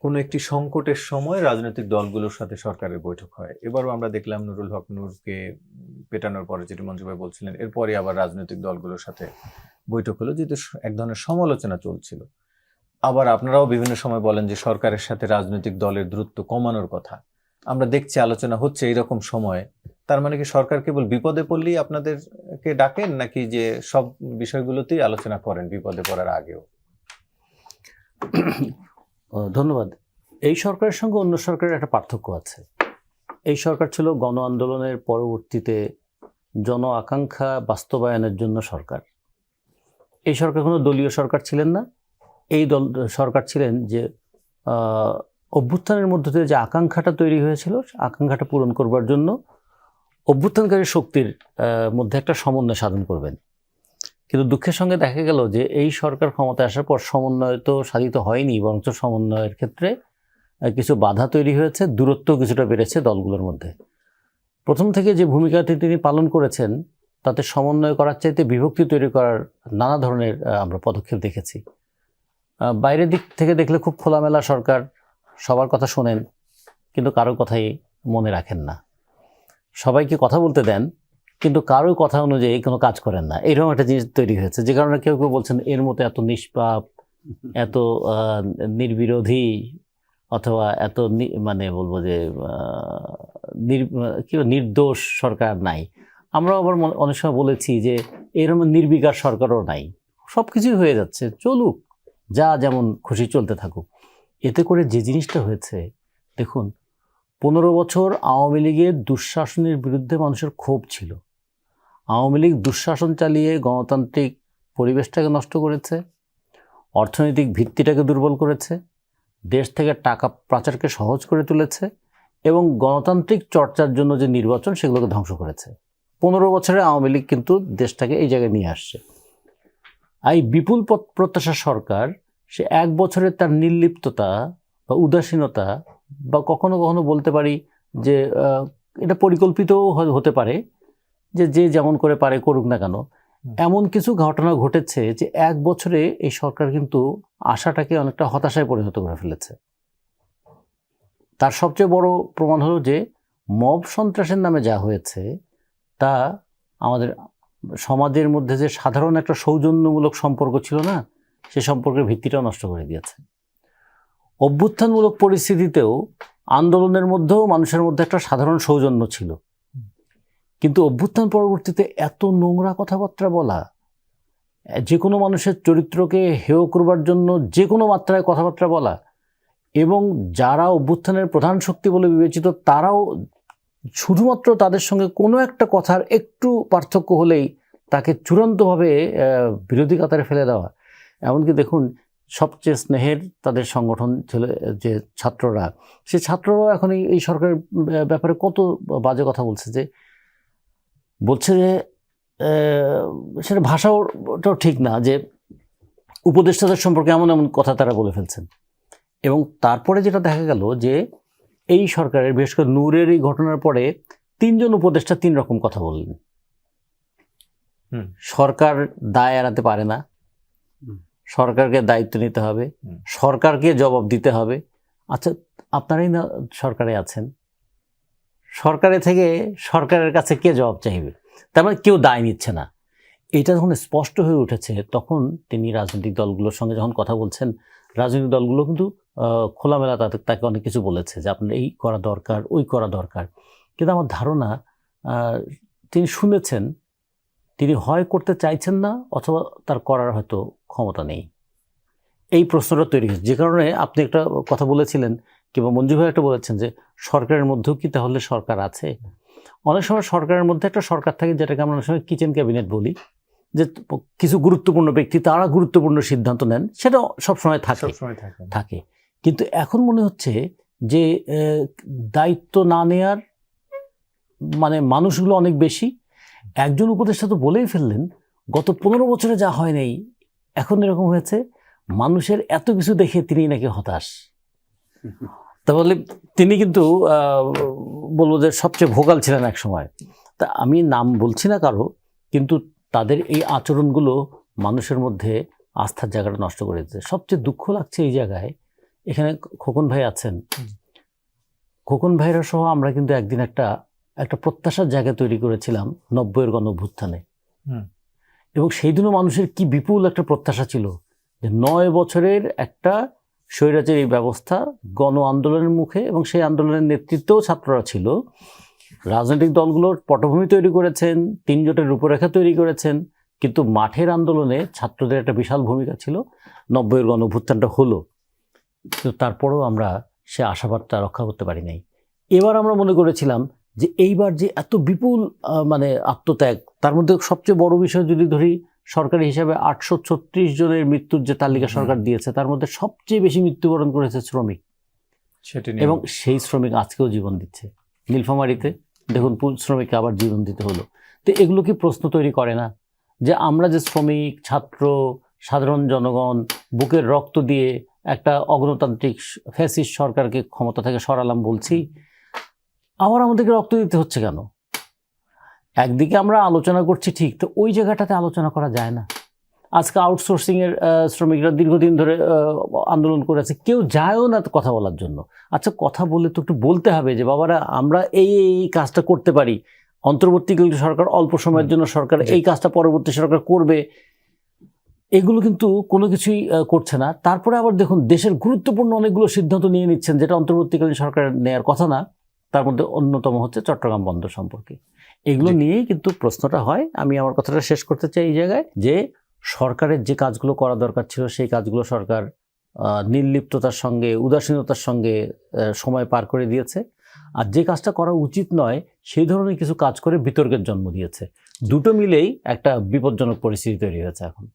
কোনো একটি সংকটের সময় রাজনৈতিক দলগুলোর সাথে সরকারের বৈঠক হয়। এবারও আমরা দেখলাম নুরুল হক নূরকে পেটানোর পরে, যেটি মঞ্জু ভাই বলছিলেন, এরপরে আবার রাজনৈতিক দলগুলোর সাথে বৈঠক হলো, যেহেতু এক ধরনের সমালোচনা চলছিল। আবার আপনারাও বিভিন্ন সময় বলেন যে সরকারের সাথে রাজনৈতিক দলের দূরত্ব কমানোর কথা। আমরা দেখছি আলোচনা হচ্ছে এইরকম সময়। তার মানে কি সরকার কেবল বিপদে পড়লেই আপনাদেরকে ডাকেন, নাকি যে সব বিষয়গুলোতেই আলোচনা করেন বিপদে পড়ার আগেও? ধন্যবাদ। এই সরকারের সঙ্গে অন্য সরকারের একটা পার্থক্য আছে। এই সরকার ছিল গণ আন্দোলনের পরবর্তীতে জন আকাঙ্ক্ষা বাস্তবায়নের জন্য সরকার। এই সরকার কোনো দলীয় সরকার ছিলেন না। এই সরকার ছিলেন যে অভ্যুত্থানের মধ্য দিয়ে যে আকাঙ্ক্ষাটা তৈরি হয়েছিল, আকাঙ্ক্ষাটা পূরণ করবার জন্য অভ্যুত্থানকারী শক্তির মধ্যে একটা সমন্বয় সাধন করবেন। কিন্তু দুঃখের সঙ্গে দেখা গেল যে এই সরকার ক্ষমতায় আসার পর সমন্বয় তো সাধিত হয়নি, বরঞ্চ সমন্বয়ের ক্ষেত্রে কিছু বাধা তৈরি হয়েছে, দূরত্ব কিছুটা বেড়েছে দলগুলোর মধ্যে। প্রথম থেকে যে ভূমিকাটি তিনি পালন করেছেন তাতে সমন্বয় করার চাইতে বিভক্তি তৈরি করার নানা ধরনের আমরা পদক্ষেপ দেখেছি। বাইরের দিক থেকে দেখলে খুব খোলামেলা সরকার, সবার কথা শোনেন কিন্তু কারো কথাই মনে রাখেন না, সবাইকে কথা বলতে দেন কিন্তু কারো কথা অনুযায়ী কোনো কাজ করেন না, এরকম একটা জিনিস তৈরি হয়েছে। যে কারণে কেউ কেউ বলছেন এর মতো এত নিষ্পাপ, এত নির্বিরোধী অথবা এত মানে বলবো যে নির্দোষ সরকার নাই। আমরা আবার অনেক সময় বলেছি যে এরকম নির্বিকার সরকারও নাই, সব কিছুই হয়ে যাচ্ছে, চলুক, যা যেমন খুশি চলতে থাকুক। এতে করে যে জিনিসটা হয়েছে, দেখুন 15 বছর আওয়ামী লীগের দুঃশাসনের বিরুদ্ধে মানুষের ক্ষোভ ছিল। আওয়ামী লীগ দুঃশাসন চালিয়ে গণতান্ত্রিক পরিবেশটাকে নষ্ট করেছে, অর্থনৈতিক ভিত্তিটাকে দুর্বল করেছে, দেশ থেকে টাকা পাচারকে সহজ করে তুলেছে এবং গণতান্ত্রিক চর্চার জন্য যে নির্বাচন সেগুলোকে ধ্বংস করেছে। 15 বছরে আওয়ামী লীগ কিন্তু দেশটাকে এই জায়গায় নিয়ে আসছে। এই বিপুল প্রত্যাশা সরকার সে 1 বছরের তার নির্লিপ্ততা বা উদাসীনতা বা কখনো কখনো বলতে পারি যে এটা পরিকল্পিতও হতে পারে, যে যে যেমন করে পারে করুক না কেন, এমন কিছু ঘটনা ঘটেছে যে 1 বছরে এই সরকার কিন্তু আশাটাকে অনেকটা হতাশায় পরিণত করে ফেলেছে। তার সবচেয়ে বড় প্রমাণ হলো যে মব সন্ত্রাসের নামে যা হয়েছে তা আমাদের সমাজের মধ্যে যে সাধারণ একটা সৌজন্যমূলক সম্পর্ক ছিল না, সে সম্পর্কের ভিত্তিটাও নষ্ট করে দিয়েছে। অভ্যুত্থানমূলক পরিস্থিতিতেও আন্দোলনের মধ্যেও মানুষের মধ্যে একটা সাধারণ সৌজন্য ছিল, কিন্তু অভ্যুত্থান পরবর্তীতে এত নোংরা কথাবার্তা বলা, যে কোনো মানুষের চরিত্রকে হেয় করবার জন্য যে কোনো মাত্রায় কথাবার্তা বলা, এবং যারা অভ্যুত্থানের প্রধান শক্তি বলে বিবেচিত তারাও শুধুমাত্র তাদের সঙ্গে কোনো একটা কথার একটু পার্থক্য হলেই তাকে চূড়ান্তভাবে বিরোধী কাতারে ফেলে দেওয়া। এমনকি দেখুন সবচেয়ে স্নেহের তাদের সংগঠন ছিল যে ছাত্ররা, সে ছাত্ররাও এখন এই সরকারের ব্যাপারে কত বাজে কথা বলছে যে সেটা ভাষাটাও ঠিক না, যে উপদেষ্টাদের সম্পর্কে এমন এমন কথা তারা বলে ফেলছেন। এবং তারপরে যেটা দেখা গেল যে এই সরকারের বিশেষ করে নূরের এই ঘটনার পরে 3 জন উপদেষ্টা 3 রকম কথা বললেন। সরকার দায় এড়াতে পারে না, সরকারকে দায়িত্ব নিতে হবে, সরকারকে জবাব দিতে হবে। আচ্ছা, আপনারাই না সরকারে আছেন, সরকারে থেকে সরকারের কাছে কে জবাব চাইবে? তার মানে কেউ দায় নিচ্ছে না। এটা যখন স্পষ্ট হয়ে উঠেছে তখন তিনি রাজনৈতিক দলগুলোর সঙ্গে যখন কথা বলছেন, রাজনৈতিক দলগুলো কিন্তু খোলামেলা তাকে অনেক কিছু বলেছে যে আপনার এই করা দরকার, ওই করা দরকার। কিন্তু আমার ধারণা তিনি শুনেছেন, তিনি হয় করতে চাইছেন না অথবা তার করার হয়তো ক্ষমতা নেই। এই প্রশ্নটা তৈরি হয়েছে, যে কারণে আপনি একটা কথা বলেছিলেন কিংবা মঞ্জু ভাই একটা বলেছেন যে সরকারের মধ্যেও কি তাহলে সরকার আছে? অনেক সময় সরকারের মধ্যে একটা সরকার থাকে যেটাকে আমরা অনেক সময় কিচেন ক্যাবিনেট বলি, যে কিছু গুরুত্বপূর্ণ ব্যক্তি তারা গুরুত্বপূর্ণ সিদ্ধান্ত নেন, সেটা সবসময় থাকে। কিন্তু এখন মনে হচ্ছে যে দায়িত্ব না নেয়ার মানে মানুষগুলো অনেক বেশি। একজন উপদেষ্টা তো বলেই ফেললেন গত 15 বছরে যা হয় নাই এখন এরকম হয়েছে, মানুষের এত কিছু দেখে তিনি নাকি হতাশ। তাহলে তিনি কিন্তু বলবো যে সবচেয়ে ভোকাল ছিলেন এক সময়। তা আমি নাম বলছি না কারো, কিন্তু তাদের এই আচরণগুলো মানুষের মধ্যে আস্থার জায়গাটা নষ্ট করে দিচ্ছে। সবচেয়ে দুঃখ লাগছে এই জায়গায়, এখানে খোকন ভাই আছেন, খোকন ভাইরা সহ আমরা কিন্তু একদিন একটা প্রত্যাশার জায়গা তৈরি করেছিলাম 90-এর গণঅভ্যুত্থানে। এবং সেই দিনও মানুষের কি বিপুল একটা প্রত্যাশা ছিল যে 9 বছরের একটা স্বৈরাচারী ব্যবস্থা গণ আন্দোলনের মুখে, এবং সেই আন্দোলনের নেতৃত্বেও ছাত্ররা ছিল। রাজনৈতিক দলগুলোর পটভূমি তৈরি করেছেন, 3 জোটের রূপরেখা তৈরি করেছেন, কিন্তু মাঠের আন্দোলনে ছাত্রদের একটা বিশাল ভূমিকা ছিল। 90-এর গণঅভ্যুত্থানটা হলো, কিন্তু তারপরেও আমরা সে আশাবাদটা রক্ষা করতে পারি নাই। এবার আমরা মনে করেছিলাম যে এইবার যে এত বিপুল মানে আত্মত্যাগ, তার মধ্যে সবচেয়ে বড় বিষয় যদি ধরি, সরকারি হিসাবে 836 জনের মৃত্যুর যে তালিকা সরকার দিয়েছে, তার মধ্যে সবচেয়ে বেশি মৃত্যুবরণ করেছে শ্রমিক, এবং সেই শ্রমিক আজকেও জীবন দিচ্ছে। নীলফামারীতে দেখুন, শ্রমিককে আবার জীবন দিতে হলো। তো এগুলো কি প্রশ্ন তৈরি করে না যে আমরা যে শ্রমিক, ছাত্র, সাধারণ জনগণ বুকের রক্ত দিয়ে একটা অগণতান্ত্রিক ফ্যাসিস্ট সরকারকে ক্ষমতা থেকে সরালাম বলছি, আবার আমাদেরকে রক্ত দিতে হচ্ছে কেন? একদিকে আমরা আলোচনা করছি ঠিক, তো ওই জায়গাটাতে আলোচনা করা যায় না। আজকে আউটসোর্সিংয়ের শ্রমিকরা দীর্ঘদিন ধরে আন্দোলন করে আছে, কেউ যায়ও না তো কথা বলার জন্য। আচ্ছা, কথা বলে তো একটু বলতে হবে যে বাবারা আমরা এই কাজটা করতে পারি, অন্তর্বর্তীকালীন সরকার অল্প সময়ের জন্য সরকার এই কাজটা পরবর্তী সরকার করবে। এগুলো কিন্তু কোনো কিছুই করছে না। তারপরে আবার দেখুন, দেশের গুরুত্বপূর্ণ অনেকগুলো সিদ্ধান্ত নিয়ে নিচ্ছেন যেটা অন্তর্বর্তীকালীন সরকারের নেওয়ার কথা না। তার মধ্যে অন্যতম হচ্ছে চট্টগ্রাম বন্দর সম্পর্কে। এগুলো নিয়েই কিন্তু প্রশ্নটা হয়। আমি আমার কথাটা শেষ করতে চাই এই জায়গায় যে সরকারের যে কাজগুলো করা দরকার ছিল সেই কাজগুলো সরকার নির্লিপ্ততার সঙ্গে, উদাসীনতার সঙ্গে সময় পার করে দিয়েছে। আর যে কাজটা করা উচিত নয় সেই ধরনের কিছু কাজ করে বিতর্কের জন্ম দিয়েছে। দুটো মিলেই একটা বিপজ্জনক পরিস্থিতি তৈরি হয়েছে এখন।